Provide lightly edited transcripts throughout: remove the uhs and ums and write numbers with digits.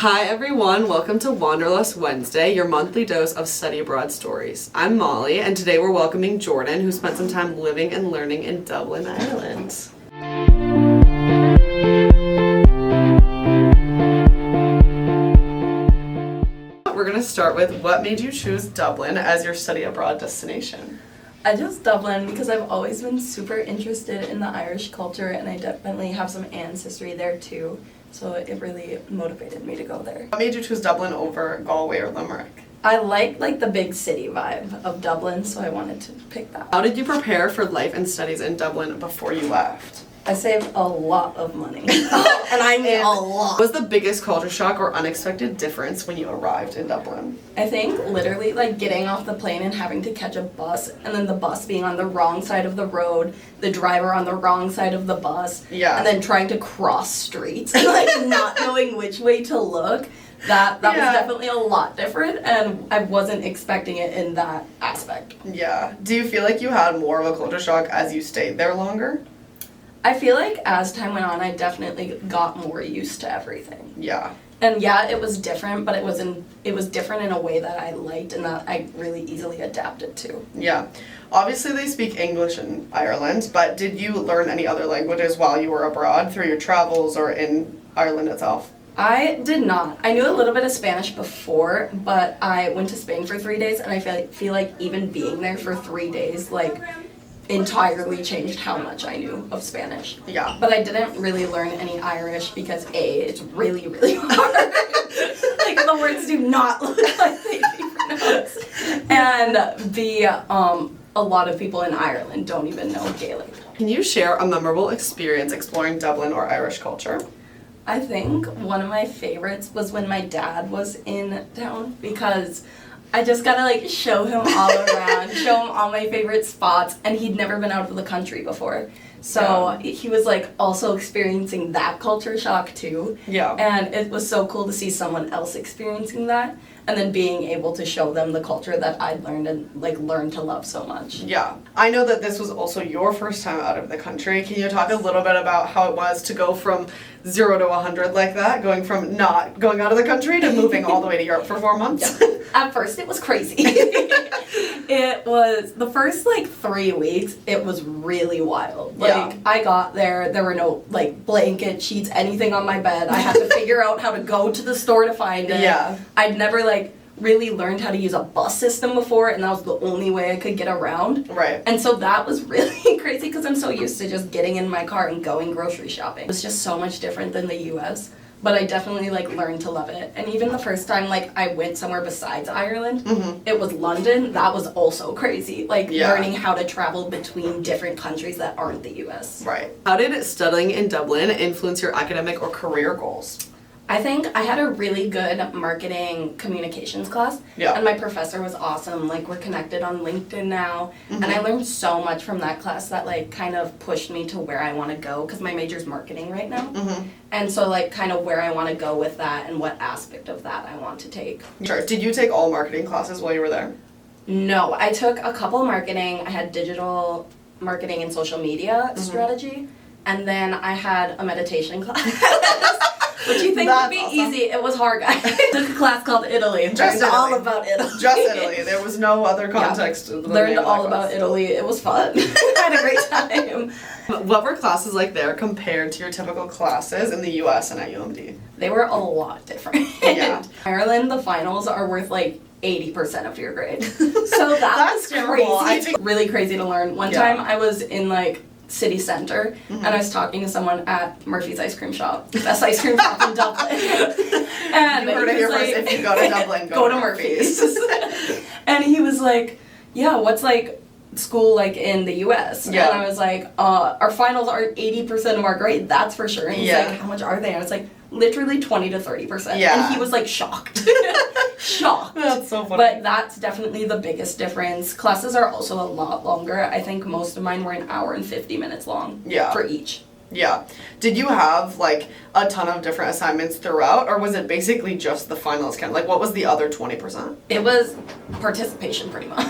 Hi everyone, welcome to Wanderlust Wednesday, your monthly dose of study abroad stories. I'm Molly, and today we're welcoming Jordyn, who spent some time living and learning in Dublin, Ireland. We're going to start with what made you choose Dublin as your study abroad destination? I chose Dublin because I've always been super interested in the Irish culture, and I definitely have some ancestry there too. So it really motivated me to go there. What made you choose Dublin over Galway or Limerick? I like the big city vibe of Dublin, so I wanted to pick that. How did you prepare for life and studies in Dublin before you left? I saved a lot of money. And I mean a lot. What was the biggest culture shock or unexpected difference when you arrived in Dublin? I think literally like getting off the plane and having to catch a bus, and then the bus being on the wrong side of the road, the driver on the wrong side of the bus, Yeah. and then trying to cross streets and like not knowing which way to look. That was definitely a lot different, and I wasn't expecting it in that aspect. Yeah. Do you feel like you had more of a culture shock as you stayed there longer? I feel like as time went on, I definitely got more used to everything. Yeah. And yeah, it was different, but it was different in a way that I liked and that I really easily adapted to. Yeah. Obviously they speak English in Ireland, but did you learn any other languages while you were abroad through your travels or in Ireland itself? I did not. I knew a little bit of Spanish before, but I went to Spain for 3 days, and I feel like even being there for 3 days, like, entirely changed how much I knew of Spanish. Yeah. But I didn't really learn any Irish because A, it's really, really hard. Like, the words do not look like they be pronounced. And B, a lot of people in Ireland don't even know Gaelic. Can you share a memorable experience exploring Dublin or Irish culture? I think one of my favorites was when my dad was in town, because I just got to like show him all around, show him all my favorite spots, and he'd never been out of the country before. So he was like also experiencing that culture shock too. Yeah. And it was so cool to see someone else experiencing that, and then being able to show them the culture that I'd learned and like learned to love so much. Yeah. I know that this was also your first time out of the country. Can you talk a little bit about how it was to go from 0 to 100 like that, going from not going out of the country to moving all the way to Europe for 4 months? Yeah. At first it was crazy. It was, the first like 3 weeks, it was really wild. Like, I got there were no like blanket, sheets, anything on my bed. I had to figure out how to go to the store to find it. Yeah. I'd never like really learned how to use a bus system before, and that was the only way I could get around. Right. And so that was really crazy because I'm so used to just getting in my car and going grocery shopping. It was just so much different than the US. But I definitely like learned to love it. And even the first time like I went somewhere besides Ireland, it was London. That was also crazy. Like learning how to travel between different countries that aren't the US. Right. How did studying in Dublin influence your academic or career goals? I think I had a really good marketing communications class. Yeah. And my professor was awesome. Like, we're connected on LinkedIn now. And I learned so much from that class that, like, kind of pushed me to where I want to go, because my major's marketing right now. And so, like, kind of where I want to go with that and what aspect of that I want to take. Sure. Did you take all marketing classes while you were there? No, I took a couple marketing. I had digital marketing and social media strategy. And then I had a meditation class. Which you think would be easy. It was hard, guys. I took a class called Italy. Learned all about Italy. Just Italy. There was no other context. Learned all about Italy. It was fun. I had a great time. What were classes like there compared to your typical classes in the US and at UMD? They were a lot different. Yeah. Ireland, the finals are worth like 80% of your grade. So that's terrible. crazy. Really crazy to learn. One time I was in like city center, and I was talking to someone at Murphy's ice cream shop, best ice cream shop in Dublin. And you heard it here first. If you go to Dublin, go to Murphy's. And he was like, "Yeah, what's like school like in the US?" Yeah. And I was like, "Our finals are 80% of our grade. That's for sure." And he's like, "How much are they?" And I was like, "Literally 20 to 30%." Yeah. And he was like shocked. Shocked. That's so funny. But that's definitely the biggest difference. Classes are also a lot longer. I think most of mine were an hour and 50 minutes long for each. Yeah. Did you have like a ton of different assignments throughout, or was it basically just the finals count? Like, what was the other 20%? It was participation pretty much.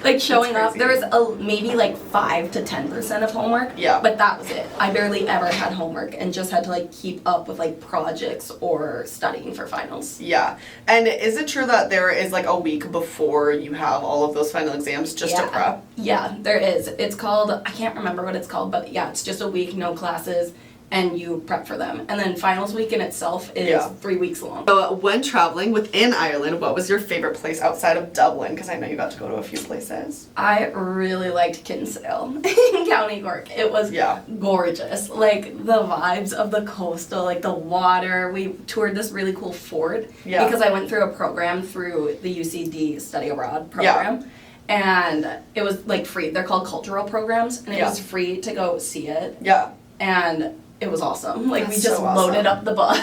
Like showing up, crazy. there was maybe like 5 to 10% of homework. Yeah. But that was it. I barely ever had homework and just had to like keep up with like projects or studying for finals. Yeah. And is it true that there is like a week before you have all of those final exams just to prep? Yeah, there is. It's called, I can't remember what it's called, but yeah, it's just a week, no classes, and you prep for them. And then finals week in itself is 3 weeks long. So when traveling within Ireland, what was your favorite place outside of Dublin? Because I know you got to go to a few places. I really liked Kinsale in County Cork. It was gorgeous. Like the vibes of the coastal, like the water. We toured this really cool fort because I went through a program through the UCD Study Abroad program. And it was like free. They're called cultural programs, and it was free to go see it. Yeah. And it was awesome. Like, we just loaded up the bus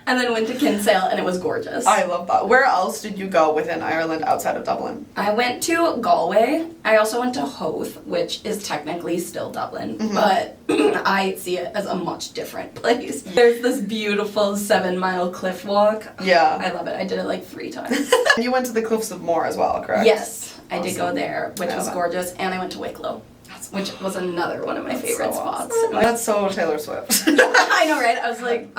and then went to Kinsale, and it was gorgeous. I love that. Where else did you go within Ireland outside of Dublin? I went to Galway. I also went to Howth, which is technically still Dublin, but I see it as a much different place. There's this beautiful 7-mile cliff walk. Yeah. I love it. I did it like 3 times. And you went to the Cliffs of Moher as well, correct? Yes, I did go there, which was gorgeous, and I went to Wicklow. Which was another one of my favorite spots. Awesome. That's so Taylor Swift. I know, right? I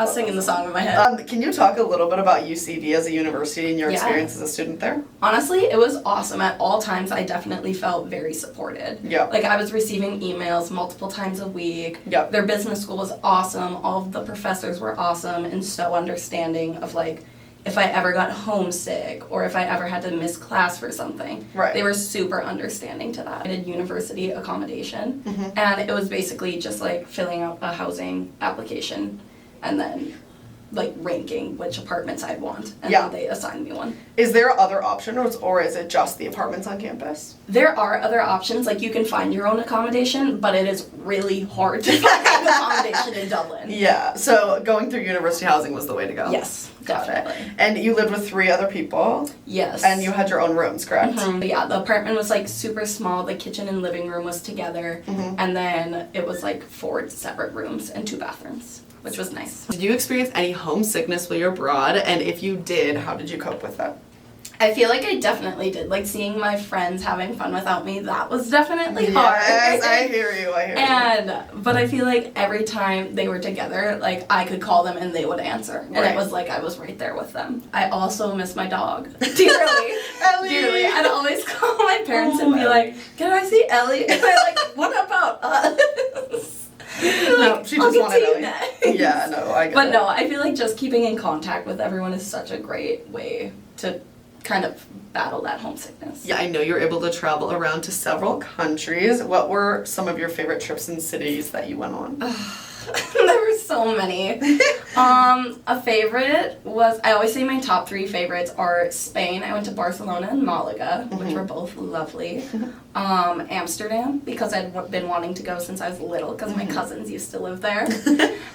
was singing the song in my head. Can you talk a little bit about UCD as a university and your experience as a student there? Honestly, it was awesome. At all times, I definitely felt very supported. Yeah. Like, I was receiving emails multiple times a week. Yeah. Their business school was awesome. All of the professors were awesome and so understanding of, like, if I ever got homesick or if I ever had to miss class for something. Right. They were super understanding to that. I did university accommodation, and it was basically just like filling out a housing application and then like ranking which apartments I'd want, and then they assigned me one. Is there other options, or is it just the apartments on campus? There are other options, like you can find your own accommodation, but it is really hard to find an accommodation in Dublin. Yeah, so going through university housing was the way to go. Yes, definitely. And you lived with 3 other people? Yes. And you had your own rooms, correct? Yeah, the apartment was like super small, the kitchen and living room was together, and then it was like 4 separate rooms and 2 bathrooms. Which was nice. Did you experience any homesickness while you're abroad? And if you did, how did you cope with that? I feel like I definitely did. Like, seeing my friends having fun without me, that was definitely hard. Yes, I hear you. But I feel like every time they were together, like, I could call them and they would answer. And it was like I was right there with them. I also miss my dog. Dearly. Ellie! Dearly. I'd always call my parents and be like, can I see Ellie? And they're like, what about us? No, she just wanted Ellie. Yeah, no, I get it. But no, I feel like just keeping in contact with everyone is such a great way to kind of battle that homesickness. Yeah, I know you're able to travel around to several countries. What were some of your favorite trips and cities that you went on? There were so many. A favorite was, I always say my top 3 favorites are Spain. I went to Barcelona and Malaga, which were both lovely. Amsterdam, because I'd been wanting to go since I was little, because my cousins used to live there.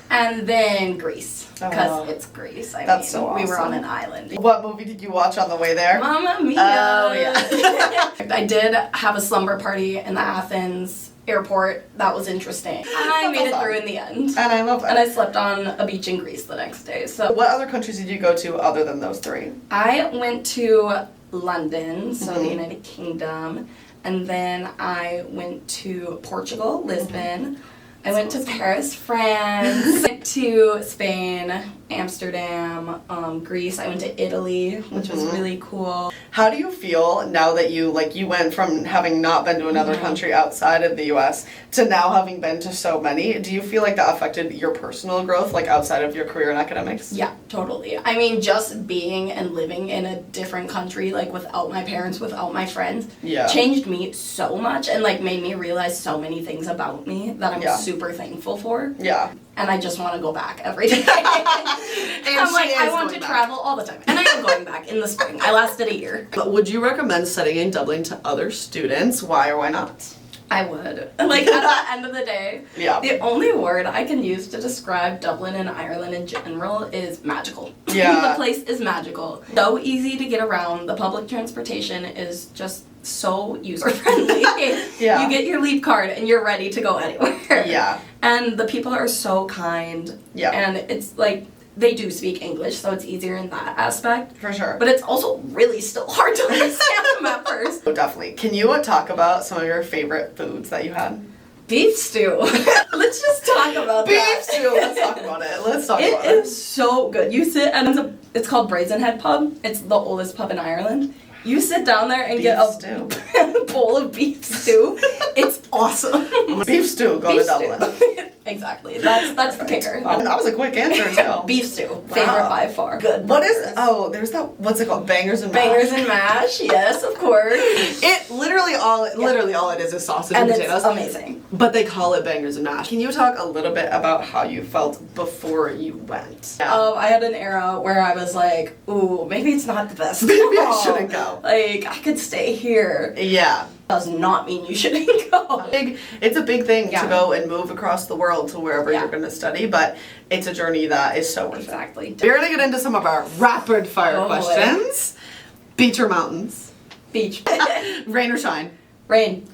And then Greece, because it's Greece. I mean, so awesome. We were on an island. What movie did you watch on the way there? Mamma Mia! Oh, yeah. I did have a slumber party in the Athens airport. That was interesting. And I made it through in the end. And I love that. And I slept on a beach in Greece the next day. So what other countries did you go to other than those 3? I went to London, so the United Kingdom, and then I went to Portugal, Lisbon. I went to Paris, France. Went to Spain, Amsterdam, Greece. I went to Italy, which was really cool. How do you feel now that you went from having not been to another country outside of the US to now having been to so many? Do you feel like that affected your personal growth, like outside of your career in academics? Yeah, totally. I mean, just being and living in a different country, like without my parents, without my friends, changed me so much and like made me realize so many things about me that I'm super thankful for. Yeah. And I just want to go back every day. I'm like, I want to travel all the time. And I am going back in the spring. I lasted a year. But would you recommend studying in Dublin to other students? Why or why not? I would. Like, at the end of the day, the only word I can use to describe Dublin and Ireland in general is magical. Yeah. The place is magical. So easy to get around. The public transportation is just so user-friendly. You get your Leap card and you're ready to go anywhere. Yeah. And the people are so kind. Yeah. And it's like, they do speak English, so it's easier in that aspect. For sure. But it's also really still hard to understand them at first. Oh, definitely. Can you talk about some of your favorite foods that you had? Beef stew. Let's just talk about Beef that. stew. Let's talk about it. Let's talk about It it. is so good. You sit and it's called Brazenhead Pub. It's the oldest pub in Ireland. You sit down there and get a stew. bowl of beef stew. It's awesome. Beef stew. Go Beef to Dublin. stew. Exactly. That's the kicker. That was a quick answer too. Beef stew. Wow. Favorite by far. Good. What is? Oh, there's that. What's it called? Bangers and mash. Bangers and mash? Yes, of course. It literally all it is sausage and And potatoes. it's amazing. But they call it bangers and mash. Can you talk a little bit about how you felt before you went? I had an era where I was like, ooh, maybe it's not the best. Maybe I shouldn't go. Like, I could stay here. Yeah. Does not mean you shouldn't go. It's a big thing Yeah. to go and move across the world to wherever Yeah. you're going to study, but it's a journey that is so worth it. Exactly. We're going to get into some of our rapid fire Oh, boy. questions. Beach or mountains? Beach. Rain or shine? Rain.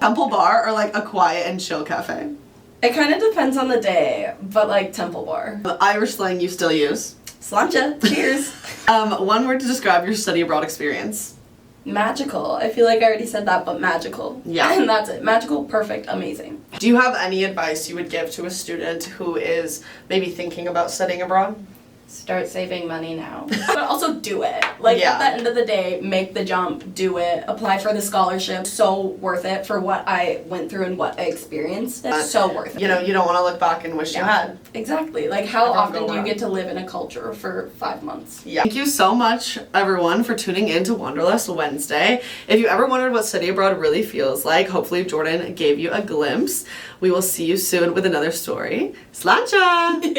Temple bar or like a quiet and chill cafe? It kind of depends on the day, but like Temple Bar. The Irish slang you still use? Sláinte. Cheers. One word to describe your study abroad experience. Magical. I feel like I already said that, but magical. Yeah. And that's it. Magical, perfect, amazing. Do you have any advice you would give to a student who is maybe thinking about studying abroad? Start saving money now. But also do it. Like, Yeah. at the end of the day, make the jump, do it, apply for the scholarship. So worth it for what I went through and what I experienced. It's so worth it. You know, you don't want to look back and wish you had. Exactly. Like, how Everyone often go do you around. get to live in a culture for 5 months? Yeah. Thank you so much, everyone, for tuning in to Wanderlust Wednesday. If you ever wondered what study abroad really feels like, hopefully Jordyn gave you a glimpse. We will see you soon with another story. Sláinte!